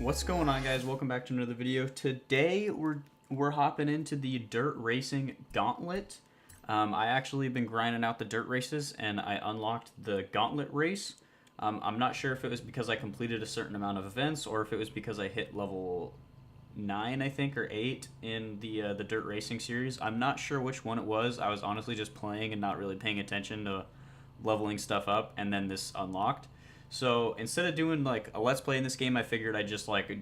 What's going on, guys? Welcome back to another video. Today we're hopping into the dirt racing gauntlet. I actually been grinding out the dirt races and I unlocked the gauntlet race. I'm not sure if it was because I completed a certain amount of events or if it was because I hit level 9, I think, or 8 in the dirt racing series. I'm not sure which one it was. I was honestly just playing and not really paying attention to leveling stuff up, and then this unlocked. So instead of doing like a let's play in this game, I figured I'd just like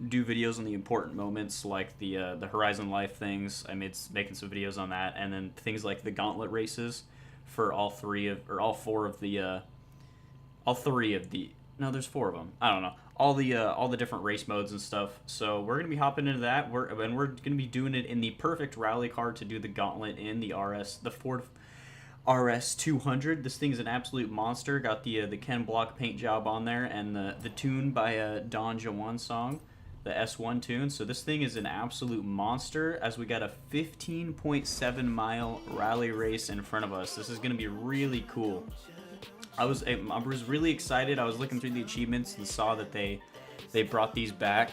do videos on the important moments, like the Horizon Life things. Making some videos on that, and then things like the gauntlet races for all four of the all three of the no, there's four of them. I don't know all the different race modes and stuff. So we're gonna be hopping into that. We're gonna be doing it in the perfect rally car to do the gauntlet in the Ford RS 200. This thing is an absolute monster. Got the Ken Block paint job on there, and the tune by Don Juan song, the S1 tune. So this thing is an absolute monster. As we got a 15.7 mile rally race in front of us. This is gonna be really cool. I was really excited. I was looking through the achievements and saw that they brought these back,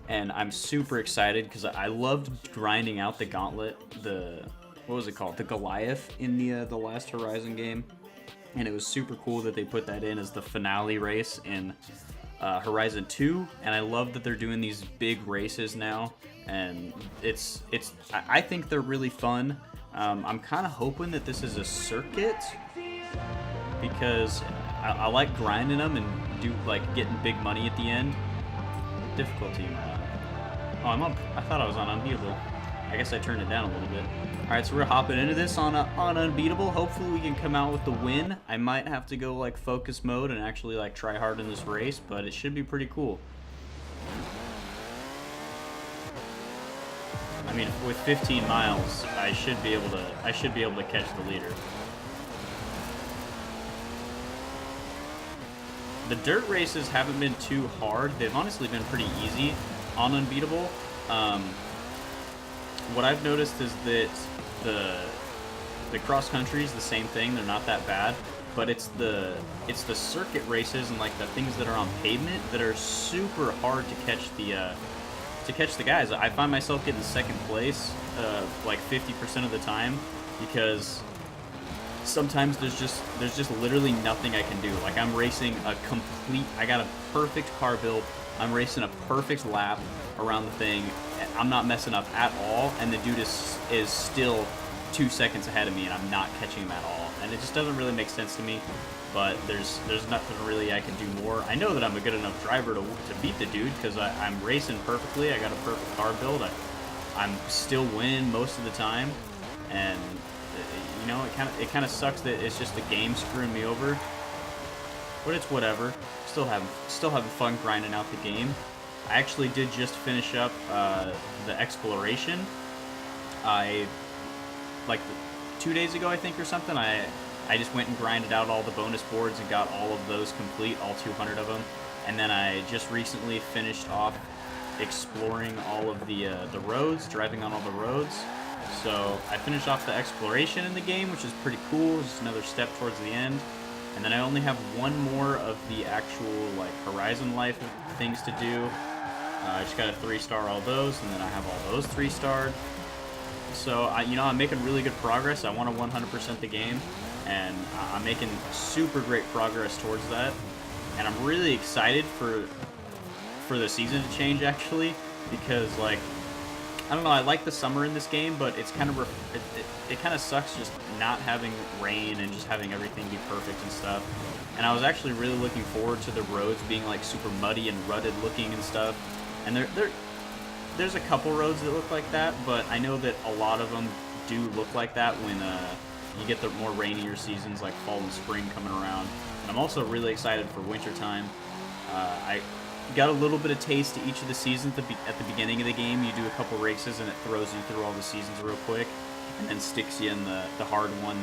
and I'm super excited because I loved grinding out the gauntlet, what was it called? The Goliath in the last Horizon game, and it was super cool that they put that in as the finale race in Horizon 2. And I love that they're doing these big races now, and I think they're really fun. I'm kind of hoping that this is a circuit because I like grinding them and getting big money at the end. Difficulty. Oh, I thought I was on unbeatable. I guess I turned it down a little bit. Alright, so we're hopping into this on unbeatable. Hopefully we can come out with the win. I might have to go like focus mode and actually like try hard in this race, but it should be pretty cool. I mean, with 15 miles, I should be able to catch the leader. The dirt races haven't been too hard. They've honestly been pretty easy on unbeatable. What I've noticed is that the cross country is the same thing. They're not that bad, but it's the circuit races and like the things that are on pavement that are super hard to catch the guys. I find myself getting second place like 50% of the time because sometimes there's just literally nothing I can do. Like I got a perfect car build. I'm racing a perfect lap around the thing. I'm not messing up at all, and the dude is still 2 seconds ahead of me, and I'm not catching him at all. And it just doesn't really make sense to me. But there's nothing really I can do more. I know that I'm a good enough driver to beat the dude because I'm racing perfectly. I got a perfect car build. I'm still winning most of the time, and you know it kind of sucks that it's just the game screwing me over. But it's whatever. Still having fun grinding out the game. I actually did just finish up the exploration. Like 2 days ago, I think, or something. I just went and grinded out all the bonus boards and got all of those complete, all 200 of them. And then I just recently finished off exploring all of the roads, driving on all the roads. So I finished off the exploration in the game, which is pretty cool. Just another step towards the end. And then I only have one more of the actual like Horizon Life things to do. I just got to 3-star all those, and then I have all those 3-starred. So I'm making really good progress. I want to 100% the game, and I'm making super great progress towards that. And I'm really excited for the season to change actually, because like I don't know, I like the summer in this game, but it's kind of it kind of sucks just not having rain and just having everything be perfect and stuff. And I was actually really looking forward to the roads being like super muddy and rutted looking and stuff. And there's a couple roads that look like that, but I know that a lot of them do look like that when you get the more rainier seasons like fall and spring coming around. And I'm also really excited for wintertime. I got a little bit of taste to each of the seasons at the beginning of the game. You do a couple races and it throws you through all the seasons real quick, and then sticks you in the hard one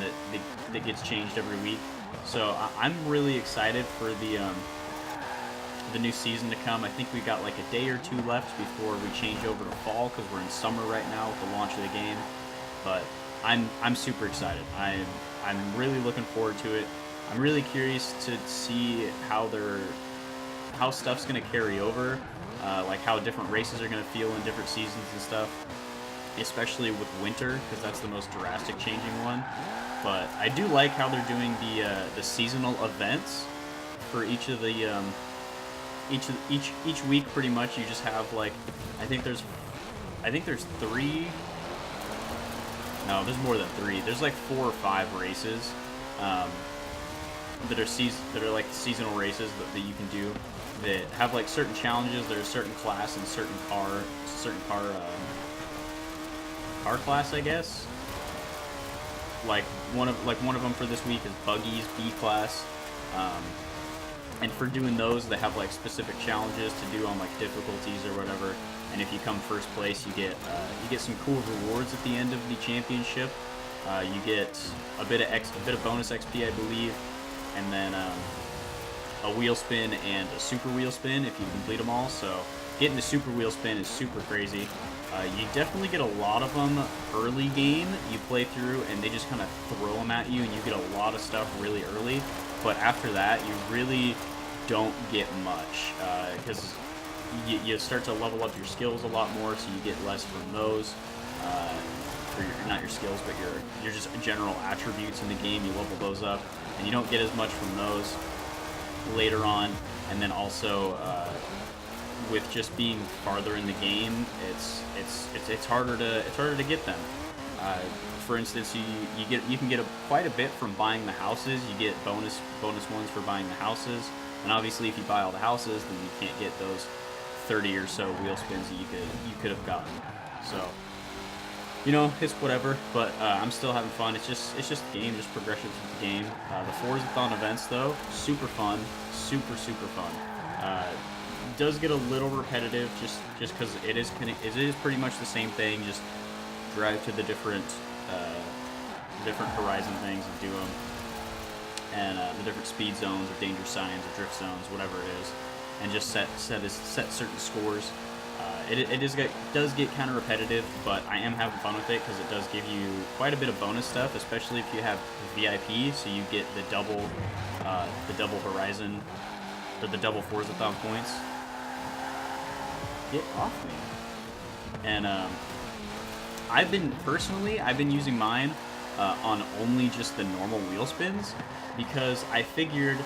that gets changed every week. So I'm really excited for the new season to come. I think we got like a day or two left before we change over to fall because we're in summer right now with the launch of the game. But I'm super excited. I'm really looking forward to it. I'm really curious to see how they're how stuff's gonna carry over, like how different races are gonna feel in different seasons and stuff, especially with winter, because that's the most drastic changing one. But I do like how they're doing the seasonal events for each of the each week. Pretty much, you just have like, I think there's 3. No, there's more than 3. There's like 4 or 5 races that are like seasonal races that you can do that have like certain challenges. There's a certain class and certain car class, I guess. Like one of them for this week is Buggy's B class, and for doing those, they have like specific challenges to do on like difficulties or whatever. And if you come first place, you get some cool rewards at the end of the championship. You get a bit of bonus XP, I believe, and then a wheel spin and a super wheel spin if you complete them all. So getting the super wheel spin is super crazy. You definitely get a lot of them early game. You play through and they just kind of throw them at you, and you get a lot of stuff really early. But after that, you really don't get much, because you start to level up your skills a lot more, so you get less from those. For not your skills, but your just general attributes in the game. You level those up, and you don't get as much from those later on. And then also, with just being farther in the game, it's harder to get them. For instance, you can get quite a bit from buying the houses. You get bonus ones for buying the houses, and obviously if you buy all the houses, then you can't get those 30 or so wheel spins that you could have gotten. So, you know, it's whatever. But I'm still having fun. It's just the game, just progression through the game. The Forza-thon events though, super fun, super fun. Does get a little repetitive just because it is pretty much the same thing. Just drive to the different horizon things and do them, and the different speed zones or danger signs or drift zones, whatever it is, and just set certain scores. It does get kind of repetitive, but I am having fun with it because it does give you quite a bit of bonus stuff, especially if you have VIP. So you get the double Horizon, or the double Forza-thon points. Get off me. And I've been using mine on only just the normal wheel spins, because I figured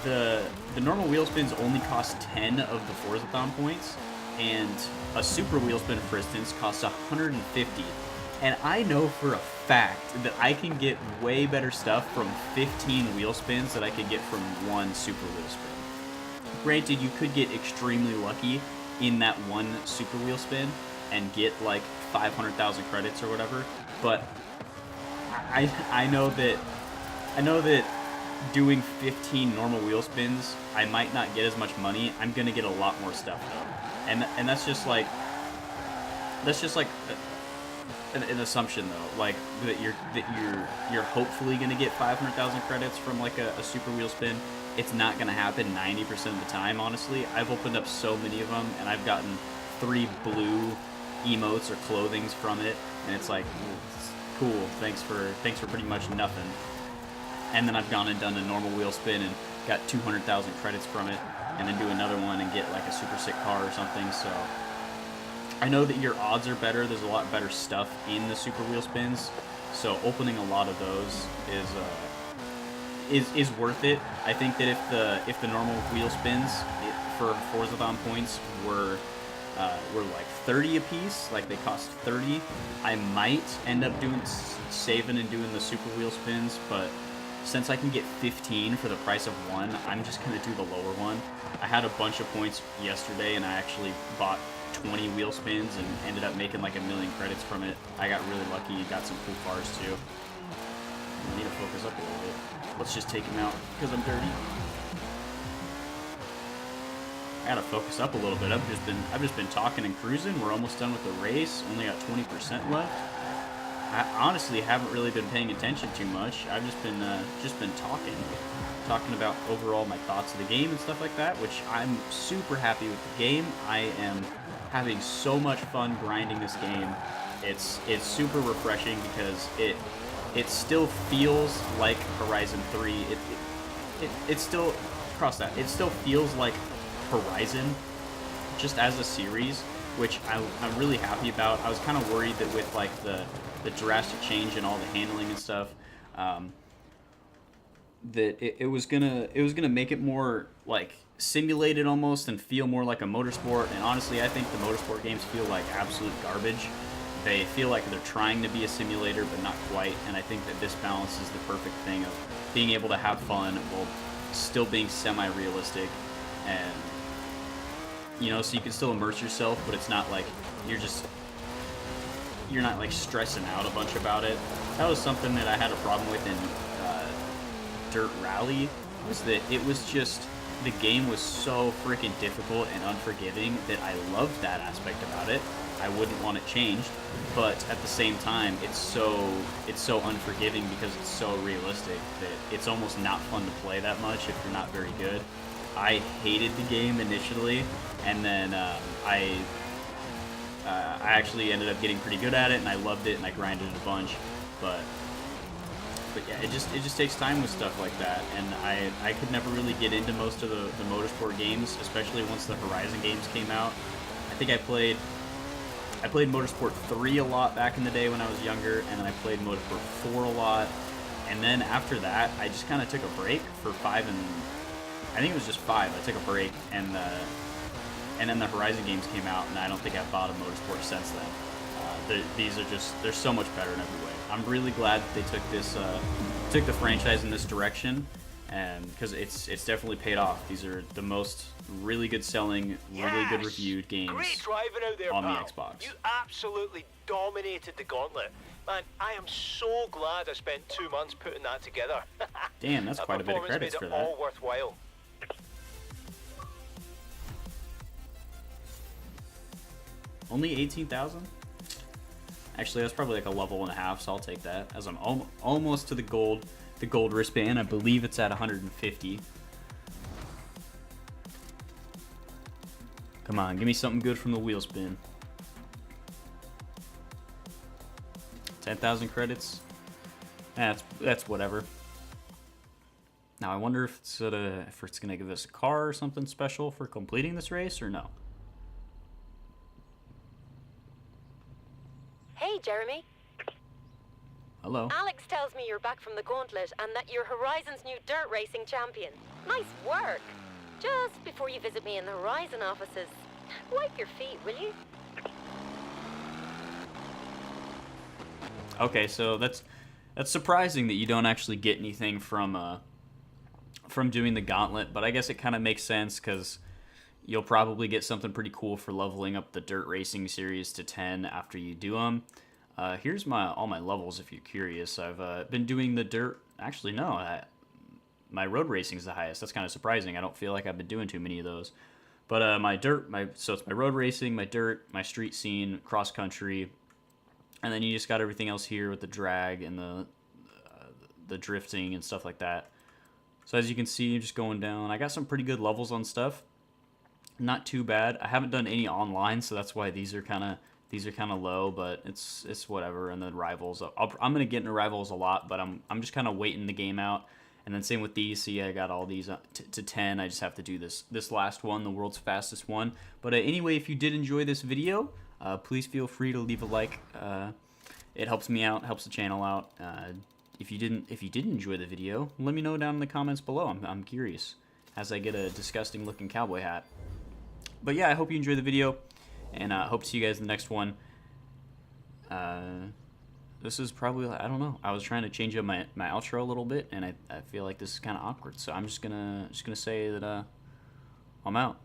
the normal wheel spins only cost 10 of the Forza-thon points, and a super wheel spin, for instance, costs 150. And I know for a fact that I can get way better stuff from 15 wheel spins that I could get from one super wheel spin. Granted, you could get extremely lucky in that one super wheel spin and get like 500,000 credits or whatever, but I know that doing 15 normal wheel spins, I might not get as much money. I'm gonna get a lot more stuff though, and that's just like an assumption though, like that you're hopefully gonna get 500,000 credits from like a super wheel spin. It's not gonna happen 90% of the time, honestly. I've opened up so many of them, and I've gotten 3 blue emotes or clothings from it, and it's like, cool, thanks for pretty much nothing. And then I've gone and done a normal wheel spin and got 200,000 credits from it, and then do another one and get like a super sick car or something. So I know that your odds are better. There's a lot better stuff in the super wheel spins, so opening a lot of those is worth it. I think that if the normal wheel spins for Forza-thon points were like 30 a piece, like they cost 30, I might end up saving and doing the super wheel spins. But since I can get 15 for the price of one, I'm just gonna do the lower one. I had a bunch of points yesterday, and I actually bought 20 wheel spins and ended up making like 1 million credits from it. I got really lucky, got some cool cars too. I need to focus up a little bit. Let's just take him out because I'm dirty. I gotta focus up a little bit. I've just been talking and cruising. We're almost done with the race. Only got 20% left. I honestly haven't really been paying attention too much. I've just been talking about overall my thoughts of the game and stuff like that, which I'm super happy with the game. I am having so much fun grinding this game. It's super refreshing because it still feels like Horizon 3. It still cross that. It still feels like Horizon, just as a series, which I'm really happy about. I was kind of worried that with like the drastic change in all the handling and stuff, that it was gonna make it more like simulated almost and feel more like a motorsport. And honestly, I think the motorsport games feel like absolute garbage. They feel like they're trying to be a simulator, but not quite. And I think that this balance is the perfect thing of being able to have fun while still being semi-realistic, and so you can still immerse yourself, but it's not like you're not like stressing out a bunch about it. That was something that I had a problem with in Dirt Rally, was that it was just, the game was so freaking difficult and unforgiving that I loved that aspect about it. I wouldn't want it changed, but at the same time, it's so unforgiving because it's so realistic that it's almost not fun to play that much if you're not very good. I hated the game initially, and then I actually ended up getting pretty good at it, and I loved it, and I grinded it a bunch. But yeah, it just takes time with stuff like that, and I could never really get into most of the motorsport games, especially once the Horizon games came out. I think I played Motorsport 3 a lot back in the day when I was younger, and then I played Motorsport 4 a lot, and then after that, I just kind of took a break for 5 and I think it was just 5. I took a break, and then the Horizon games came out, and I don't think I've bought a Motorsport since then. These are just, they're so much better in every way. I'm really glad that they took the franchise in this direction, and because it's definitely paid off. These are the most really good selling, really good reviewed games Great driving out there, on pal. the Xbox. You absolutely dominated the gauntlet. Man, I am so glad I spent 2 months putting that together. Damn, that's quite a bit of credits for made it that. all worthwhile. Only 18,000? Actually, that's probably like a level and a half, so I'll take that. As I'm almost to the gold wristband. I believe it's at 150. Come on, give me something good from the wheel spin. 10,000 credits. That's whatever. Now I wonder if it's gonna give us a car or something special for completing this race, or no. Hey, Jeremy. Hello. Alex tells me you're back from the gauntlet and that you're Horizon's new dirt racing champion. Nice work. Just before you visit me in the Horizon offices, wipe your feet, will you? Okay, so that's surprising that you don't actually get anything from doing the gauntlet, but I guess it kind of makes sense because you'll probably get something pretty cool for leveling up the dirt racing series to 10 after you do them. Here's all my levels if you're curious. I've been doing the dirt. Actually, no, my road racing is the highest. That's kind of surprising. I don't feel like I've been doing too many of those. But so it's my road racing, my dirt, my street scene, cross country, and then you just got everything else here with the drag and the drifting and stuff like that. So as you can see, I'm just going down. I got some pretty good levels on stuff. Not too bad. I haven't done any online, so that's why these are kind of low, but it's whatever. And then rivals, I'm gonna get into rivals a lot, but I'm just kind of waiting the game out. And then same with these. See, I got all these to 10. I just have to do this last one, the world's fastest one. But anyway, if you did enjoy this video, please feel free to leave a like. It helps me out, helps the channel out. If you didn't enjoy the video, let me know down in the comments below. I'm curious, as I get a disgusting looking cowboy hat. But yeah, I hope you enjoyed the video, and I hope to see you guys in the next one. This is probably, I don't know. I was trying to change up my outro a little bit, and I feel like this is kind of awkward. So I'm just gonna say that I'm out.